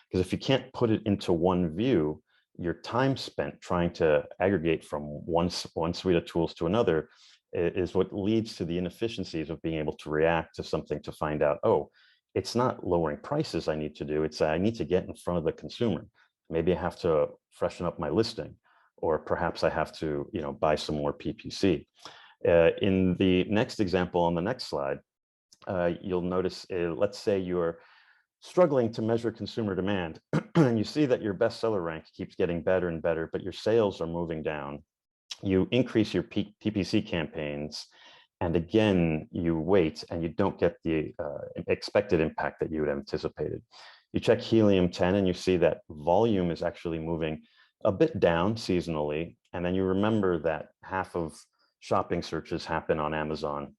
[SPEAKER 5] Because if you can't put it into one view, your time spent trying to aggregate from one suite of tools to another is what leads to the inefficiencies of being able to react to something to find out, oh, it's not lowering prices I need to do, it's I need to get in front of the consumer. Maybe I have to freshen up my listing, or perhaps I have to buy some more PPC. In the next example on the next slide, you'll notice, let's say you're struggling to measure consumer demand, and you see that your bestseller rank keeps getting better and better, but your sales are moving down. You increase your PPC campaigns, and again, you wait and you don't get the expected impact that you had anticipated. You check Helium 10 and you see that volume is actually moving a bit down seasonally. And then you remember that half of shopping searches happen on Amazon,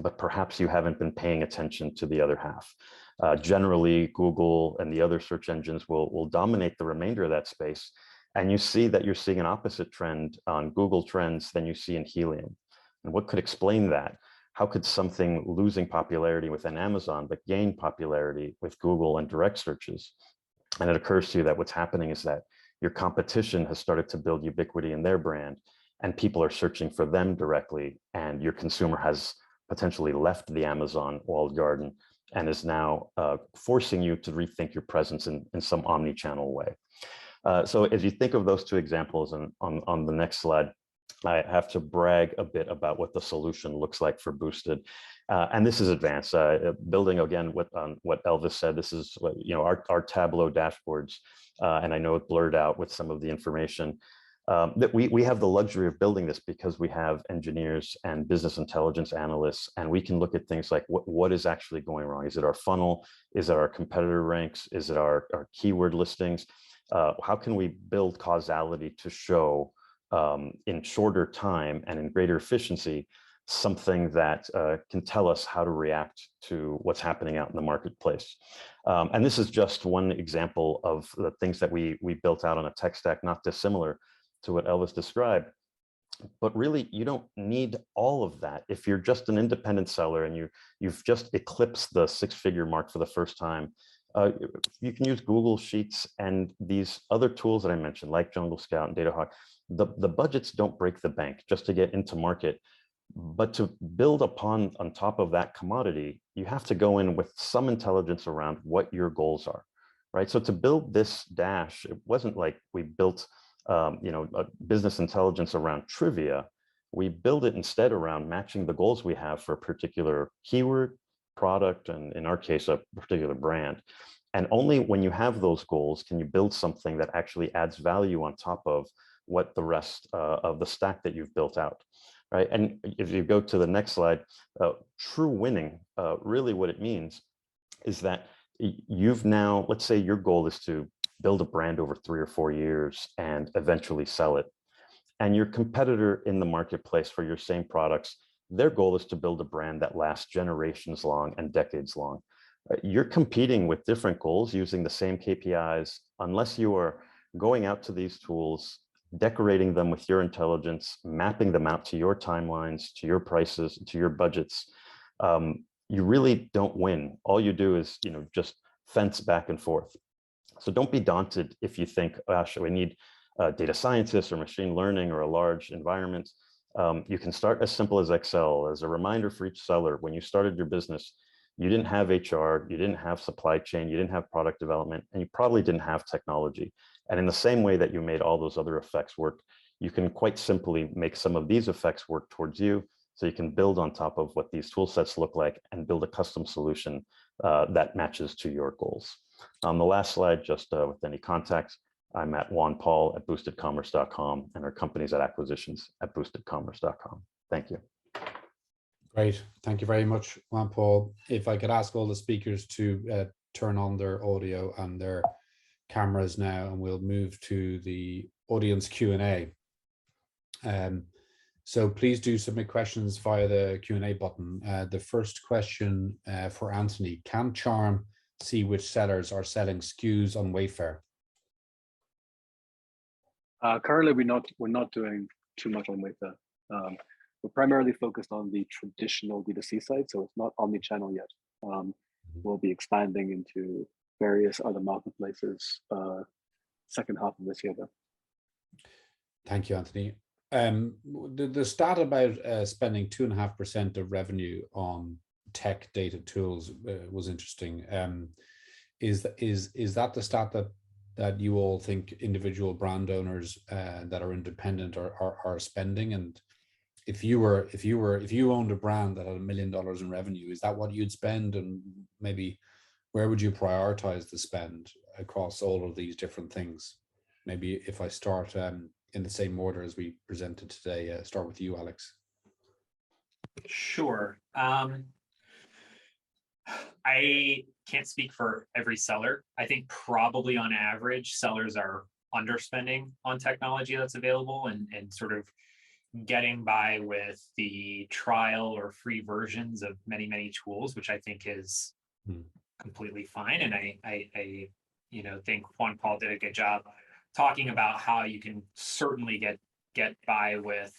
[SPEAKER 5] but perhaps you haven't been paying attention to the other half. Generally, Google and the other search engines will dominate the remainder of that space. And you see that you're seeing an opposite trend on Google Trends than you see in Helium. And what could explain that? How could something losing popularity within Amazon, but gain popularity with Google and direct searches? And it occurs to you that what's happening is that your competition has started to build ubiquity in their brand, and people are searching for them directly, and your consumer has potentially left the Amazon walled garden and is now forcing you to rethink your presence in some omni-channel way. So as you think of those two examples, and on the next slide, I have to brag a bit about what the solution looks like for Boosted. And this is advanced. Building again on what Elvis said, this is our Tableau dashboards, and I know it blurred out with some of the information. That we have the luxury of building this because we have engineers and business intelligence analysts, and we can look at things like what is actually going wrong. Is it our funnel? Is it our competitor ranks? Is it our keyword listings? How can we build causality to show in shorter time and in greater efficiency something that can tell us how to react to what's happening out in the marketplace. And this is just one example of the things that we built out on a tech stack, not dissimilar to what Elvis described. But really, you don't need all of that. If you're just an independent seller and you've just eclipsed the six-figure mark for the first time, you can use Google Sheets and these other tools that I mentioned, like Jungle Scout and DataHawk. The budgets don't break the bank just to get into market. But to build on top of that commodity, you have to go in with some intelligence around what your goals are, right? So to build this dash, it wasn't like we built a business intelligence around trivia. We build it instead around matching the goals we have for a particular keyword, product, and in our case, a particular brand. And only when you have those goals can you build something that actually adds value on top of what the rest of the stack that you've built out, right? And if you go to the next slide, true winning, really what it means is that you've now, let's say your goal is to build a brand over 3 or 4 years and eventually sell it. And your competitor in the marketplace for your same products, their goal is to build a brand that lasts generations long and decades long. You're competing with different goals using the same KPIs unless you are going out to these tools, decorating them with your intelligence, mapping them out to your timelines, to your prices, to your budgets. You really don't win. All you do is, just fence back and forth. So don't be daunted if you think, gosh, we need data scientists or machine learning or a large environment. You can start as simple as Excel. As a reminder for each seller, when you started your business, you didn't have HR, you didn't have supply chain, you didn't have product development, and you probably didn't have technology. And in the same way that you made all those other effects work, you can quite simply make some of these effects work towards you, so you can build on top of what these tool sets look like and build a custom solution that matches to your goals. On the last slide, just with any context, I'm at Juan Paul at boostedcommerce.com, and our company's at acquisitions at boostedcommerce.com. Thank you.
[SPEAKER 1] Great. Thank you very much, Juan Paul. If I could ask all the speakers to turn on their audio and their cameras now, and we'll move to the audience Q&A. So please do submit questions via the Q&A button. The first question for Anthony: can Charm see which sellers are selling SKUs on Wayfair?
[SPEAKER 3] Currently, we're not doing too much on Wayfair. We're primarily focused on the traditional D2C side, so it's not omnichannel yet. We'll be expanding into various other marketplaces second half of this year, though.
[SPEAKER 1] Thank you, Anthony. The stat about spending 2.5% of revenue on tech data tools was interesting. Is that the stat that you all think individual brand owners that are independent are spending? And if you owned a brand that had $1 million in revenue, is that what you'd spend? And maybe where would you prioritize the spend across all of these different things? Maybe if I start in the same order as we presented today, start with you, Alex.
[SPEAKER 2] Sure. I can't speak for every seller. I think probably on average, sellers are underspending on technology that's available and sort of getting by with the trial or free versions of many tools, which I think is completely fine. And I think Juan Paul did a good job talking about how you can certainly get by with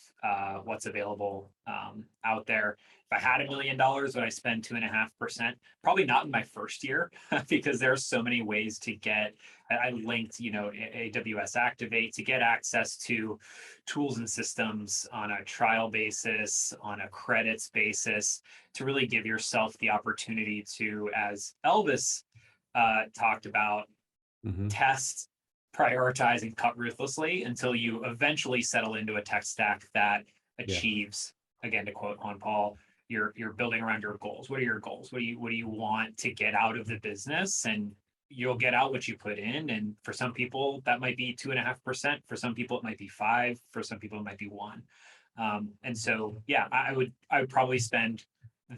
[SPEAKER 2] what's available out there. If I had $1 million, would I spend 2.5%? Probably not in my first year, because there's so many ways to get. I linked, AWS Activate to get access to tools and systems on a trial basis, on a credits basis, to really give yourself the opportunity to, as Elvis talked about, test, prioritize, and cut ruthlessly until you eventually settle into a tech stack that achieves, again, to quote Juan Paul, you're building around your goals. What are your goals? What do you want to get out of the business? And you'll get out what you put in. And for some people, that might be 2.5%. For some people, it might be 5%. For some people, it might be 1%. And so, yeah, I would probably spend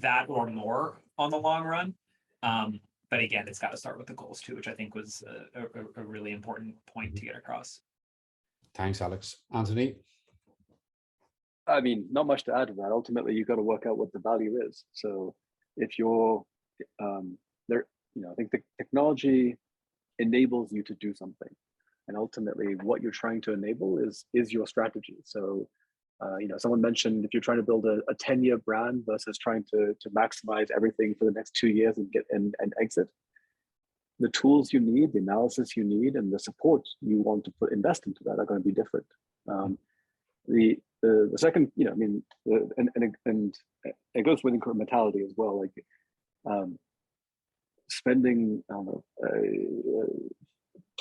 [SPEAKER 2] that or more on the long run. But again, it's got to start with the goals too, which I think was a really important point to get across.
[SPEAKER 1] Thanks, Alex. Anthony?
[SPEAKER 3] I mean, not much to add to that. Ultimately, you got to work out what the value is. So if you're there, I think the technology enables you to do something, and ultimately, what you're trying to enable is your strategy. So, someone mentioned if you're trying to build a 10-year brand versus trying to maximize everything for the next 2 years and get and exit, the tools you need, the analysis you need, and the support you want to invest into that are going to be different. The second, and it goes with incrementality as well. Like spending, I don't know,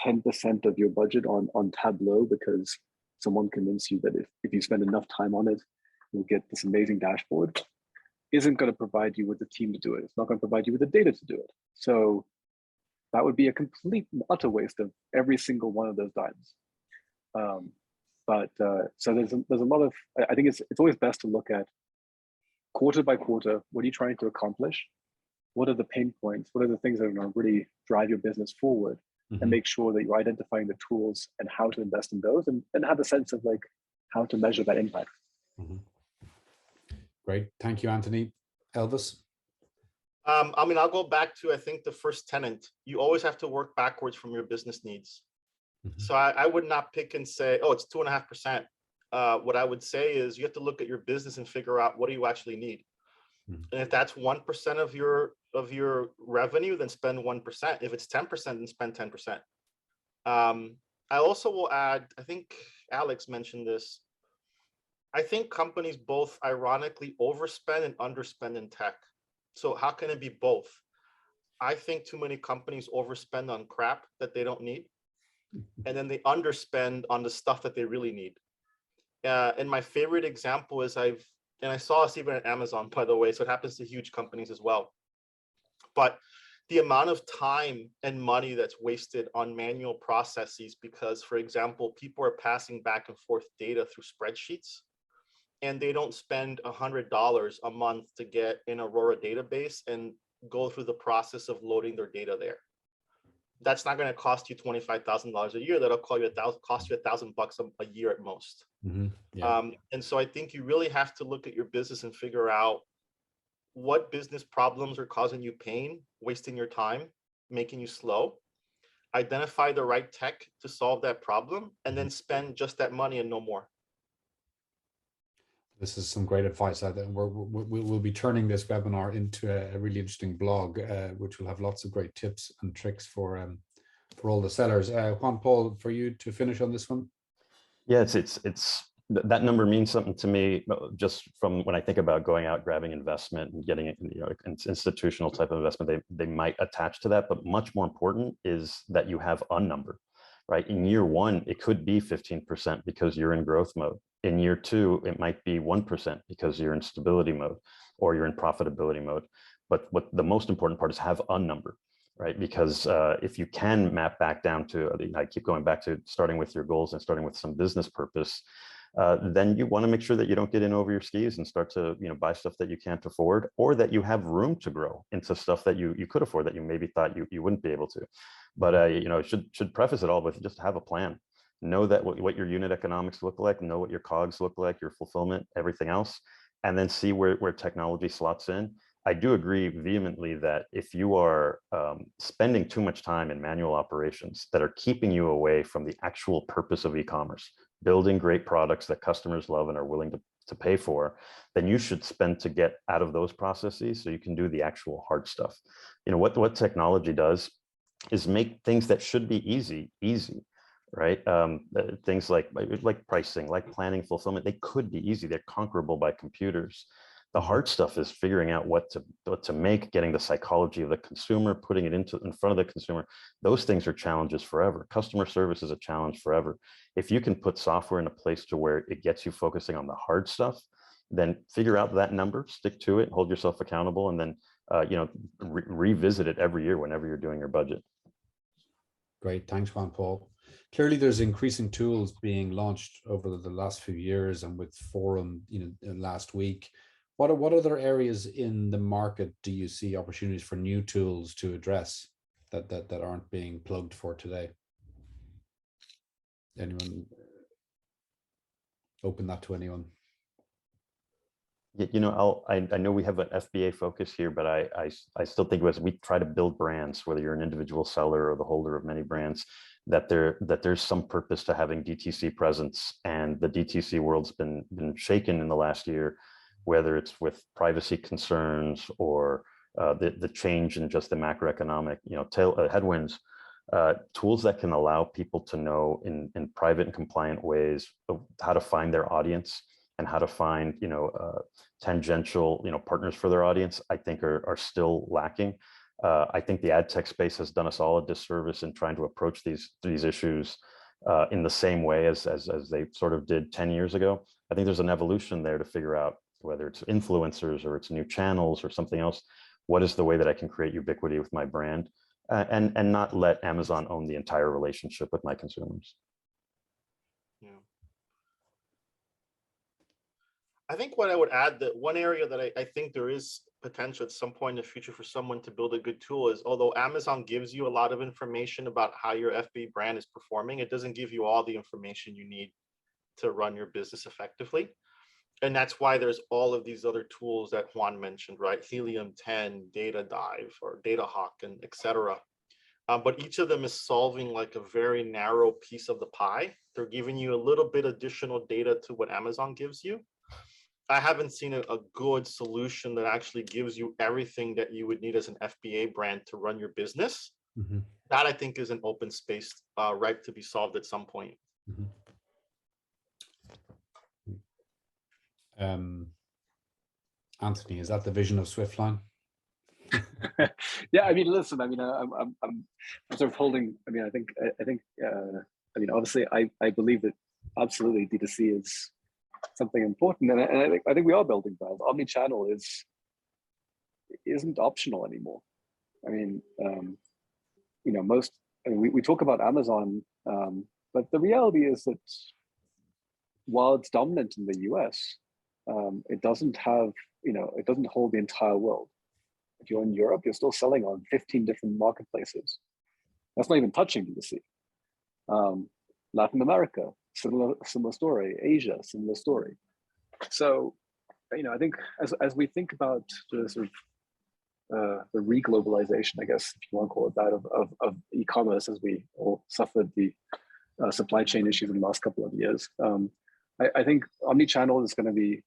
[SPEAKER 3] 10% of your budget on Tableau because someone convinced you that if you spend enough time on it, you'll get this amazing dashboard, isn't going to provide you with the team to do it. It's not going to provide you with the data to do it. So that would be a complete utter waste of every single one of those dimes. So there's a lot of, I think it's always best to look at quarter by quarter, what are you trying to accomplish? What are the pain points? What are the things that are going to really drive your business forward? And make sure that you're identifying the tools and how to invest in those and have a sense of like how to measure that impact.
[SPEAKER 1] Great. Thank you, Anthony. Elvis?
[SPEAKER 4] I'll go back to, I think, the first tenant. You always have to work backwards from your business needs. So I would not pick and say, oh, it's 2.5%. What I would say is you have to look at your business and figure out what do you actually need. And if that's 1% of your revenue, then spend 1%. If it's 10%, then spend 10%. I also will add, I think Alex mentioned this. I think companies both ironically overspend and underspend in tech. So how can it be both? I think too many companies overspend on crap that they don't need. And then they underspend on the stuff that they really need. And my favorite example is I saw this even at Amazon, by the way, so it happens to huge companies as well. But the amount of time and money that's wasted on manual processes because, for example, people are passing back and forth data through spreadsheets and they don't spend $100 a month to get an Aurora database and go through the process of loading their data there. That's not going to cost you $25,000 a year. That'll cost you $1,000 a year at most. And so I think you really have to look at your business and figure out what business problems are causing you pain, wasting your time, making you slow. Identify the right tech to solve that problem, and then spend just that money and no more.
[SPEAKER 1] This is some great advice. We'll be turning this webinar into a really interesting blog, which will have lots of great tips and tricks for all the sellers. Juan Paul, for you to finish on this one.
[SPEAKER 5] Yeah, it's that number means something to me just from when I think about going out, grabbing investment and getting an institutional type of investment, they might attach to that. But much more important is that you have a number, right? In year one, it could be 15% because you're in growth mode. In year two, it might be 1% because you're in stability mode or you're in profitability mode. But what the most important part is have a number, right? Because if you can map back down to, I keep going back to starting with your goals and starting with some business purpose, then you want to make sure that you don't get in over your skis and start to buy stuff that you can't afford, or that you have room to grow into stuff that you could afford that you maybe thought you wouldn't be able to. But should preface it all with just have a plan. Know that what your unit economics look like, know what your COGS look like, your fulfillment, everything else, and then see where technology slots in. I do agree vehemently that if you are spending too much time in manual operations that are keeping you away from the actual purpose of e-commerce, building great products that customers love and are willing to pay for, then you should spend to get out of those processes so you can do the actual hard stuff. What technology does is make things that should be easy, right? Things like pricing, like planning, fulfillment, they could be easy. They're conquerable by computers. The hard stuff is figuring out what to make, getting the psychology of the consumer, putting it in front of the consumer. Those things are challenges forever. Customer service is a challenge forever. If you can put software in a place to where it gets you focusing on the hard stuff, then figure out that number, stick to it, hold yourself accountable, and then revisit it every year whenever you're doing your budget. Great,
[SPEAKER 1] thanks, Juan Paul. Clearly, there's increasing tools being launched over the last few years, and with Forum, last week. What other areas in the market do you see opportunities for new tools to address that aren't being plugged for today? Anyone? Open that to anyone.
[SPEAKER 5] You know, I know we have an FBA focus here, but I still think as we try to build brands, whether you're an individual seller or the holder of many brands, that there's some purpose to having DTC presence, and the DTC world's been shaken in the last year, whether it's with privacy concerns or the change in just the macroeconomic, you know, headwinds. Tools that can allow people to know in private and compliant ways how to find their audience and how to find, you know, tangential, you know, partners for their audience, I think are still lacking. I think the ad tech space has done us all a disservice in trying to approach these issues in the same way as they sort of did 10 years ago. I think there's an evolution there to figure out whether it's influencers or it's new channels or something else. What is the way that I can create ubiquity with my brand and not let Amazon own the entire relationship with my consumers?
[SPEAKER 4] Yeah. I think what I would add, that one area that I think there is potential at some point in the future for someone to build a good tool is, although Amazon gives you a lot of information about how your FBA brand is performing, it doesn't give you all the information you need to run your business effectively. And that's why there's all of these other tools that Juan mentioned, right? Helium 10, Data Dive, or Data Hawk, and etc. But each of them is solving like a very narrow piece of the pie. They're giving you a little bit additional data to what Amazon gives you. I haven't seen a good solution that actually gives you everything that you would need as an FBA brand to run your business. Mm-hmm. That I think is an open space ripe to be solved at some point.
[SPEAKER 1] Mm-hmm. Anthony, is that the vision of Swiftline?
[SPEAKER 3] Yeah, I mean, listen, I mean, I'm sort of holding. I mean, I think, I mean, obviously, I believe that absolutely D2C is something important, and I think we are building brands. Omnichannel isn't optional anymore. I mean, you know, we talk about Amazon, but the reality is that while it's dominant in the US, it doesn't have, you know, it doesn't hold the entire world. If you're in Europe, you're still selling on 15 different marketplaces. That's not even touching D2C. Latin America, similar story. Asia, similar story. So, you know, I think as we think about the sort of the reglobalization, I guess, if you want to call it that, of e-commerce, as we all suffered the supply chain issues in the last couple of years, I think omnichannel is going to be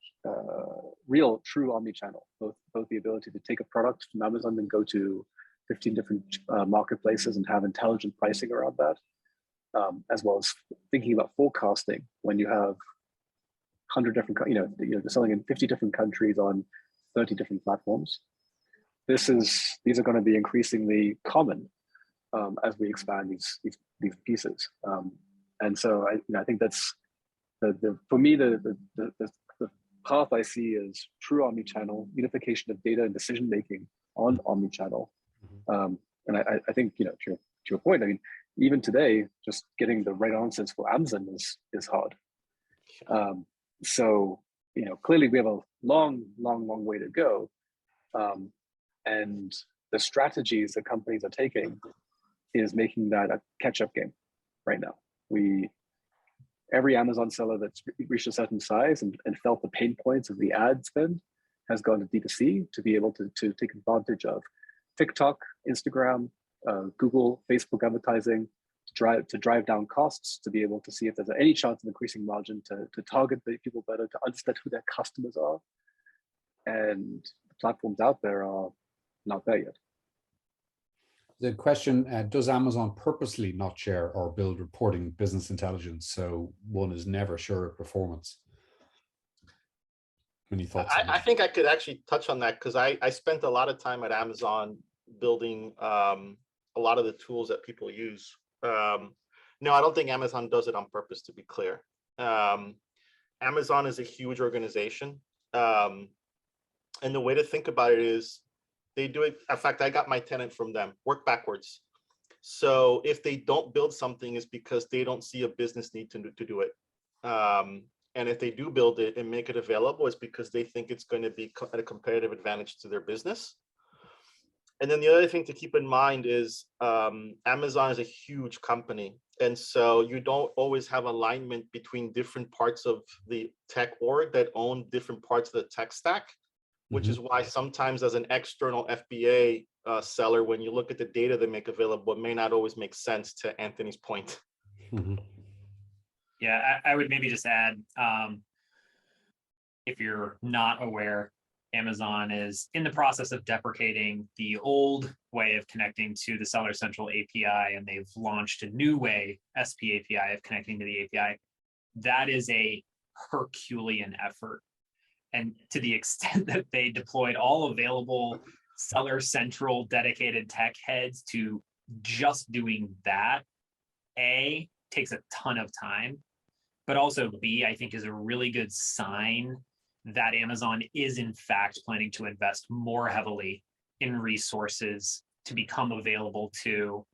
[SPEAKER 3] real, true omnichannel. Both the ability to take a product from Amazon and go to 15 different marketplaces and have intelligent pricing around that. As well as thinking about forecasting when you have 100 different, you know, you're selling in 50 different countries on 30 different platforms. These are going to be increasingly common as we expand these pieces. And so I think that's for me the path I see is true omnichannel, unification of data and decision making on omnichannel. And I think, you know, to your point, I mean, even today, just getting the right answers for Amazon is hard. So, you know, clearly we have a long way to go. And the strategies that companies are taking is making that a catch-up game right now. Every Amazon seller that's reached a certain size and felt the pain points of the ad spend has gone to D2C to be able to take advantage of TikTok, Instagram, Google, Facebook advertising to drive down costs, to be able to see if there's any chance of increasing margin, to target the people better, to understand who their customers are. And the platforms out there are not there yet.
[SPEAKER 1] The question, does Amazon purposely not share or build reporting business intelligence so one is never sure of performance? Any thoughts?
[SPEAKER 4] I think I could actually touch on that, because I spent a lot of time at Amazon building a lot of the tools that people use. No, I don't think Amazon does it on purpose, to be clear. Amazon is a huge organization. And the way to think about it is they do it. In fact, I got my tenant from them, work backwards. So if they don't build something, it's because they don't see a business need to do it. And if they do build it and make it available, it's because they think it's going to be at a competitive advantage to their business. And then the other thing to keep in mind is Amazon is a huge company. And so you don't always have alignment between different parts of the tech org that own different parts of the tech stack, which is why sometimes as an external FBA seller, when you look at the data they make available, it may not always make sense, to Anthony's point.
[SPEAKER 2] Yeah, I would maybe just add, if you're not aware, Amazon is in the process of deprecating the old way of connecting to the Seller Central API, and they've launched a new way, SP API, of connecting to the API. That is a Herculean effort. And to the extent that they deployed all available Seller Central dedicated tech heads to just doing that, A, takes a ton of time, but also B, I think is a really good sign that Amazon is in fact planning to invest more heavily in resources to become available to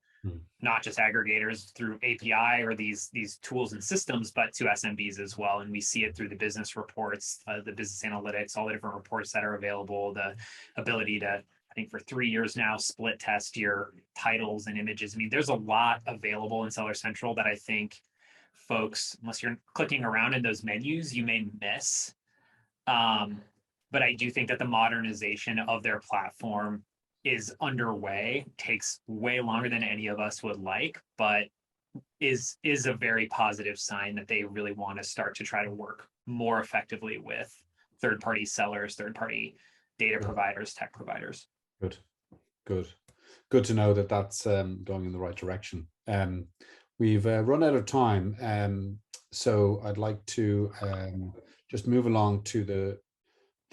[SPEAKER 2] not just aggregators through API or these tools and systems, but to SMBs as well. And we see it through the business reports, the business analytics, all the different reports that are available, the ability to, I think for 3 years now, split test your titles and images. I mean, there's a lot available in Seller Central that I think folks, unless you're clicking around in those menus, you may miss. But I do think that the modernization of their platform is underway, takes way longer than any of us would like, but is a very positive sign that they really want to start to try to work more effectively with third-party sellers, third-party data providers, tech providers.
[SPEAKER 1] Good to know that that's going in the right direction. We've run out of time, so I'd like to just move along to the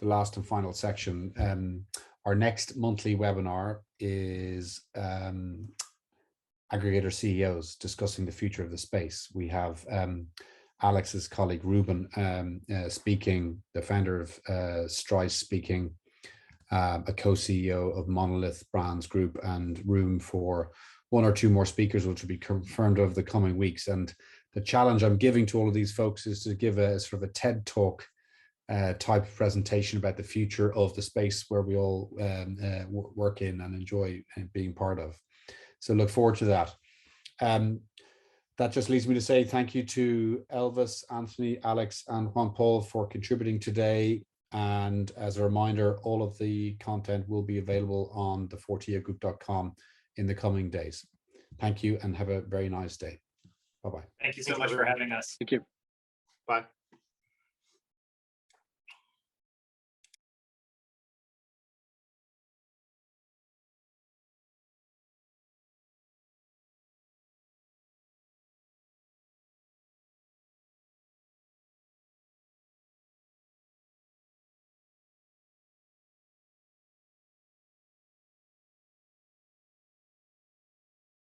[SPEAKER 1] last and final section. Our next monthly webinar is aggregator CEOs discussing the future of the space. We have Alex's colleague Ruben speaking, the founder of Strice speaking, a co-CEO of Unibrands Group, and room for one or two more speakers, which will be confirmed over the coming weeks. And the challenge I'm giving to all of these folks is to give a sort of a TED Talk type of presentation about the future of the space where we all work in and enjoy being part of. So look forward to that. That just leads me to say thank you to Elvis, Anthony, Alex, and Juan Paul for contributing today. And as a reminder, all of the content will be available on the fortiagroup.com in the coming days. Thank you and have a very nice day. Bye-bye.
[SPEAKER 2] Thank you so much for having us.
[SPEAKER 3] Thank you.
[SPEAKER 4] Bye.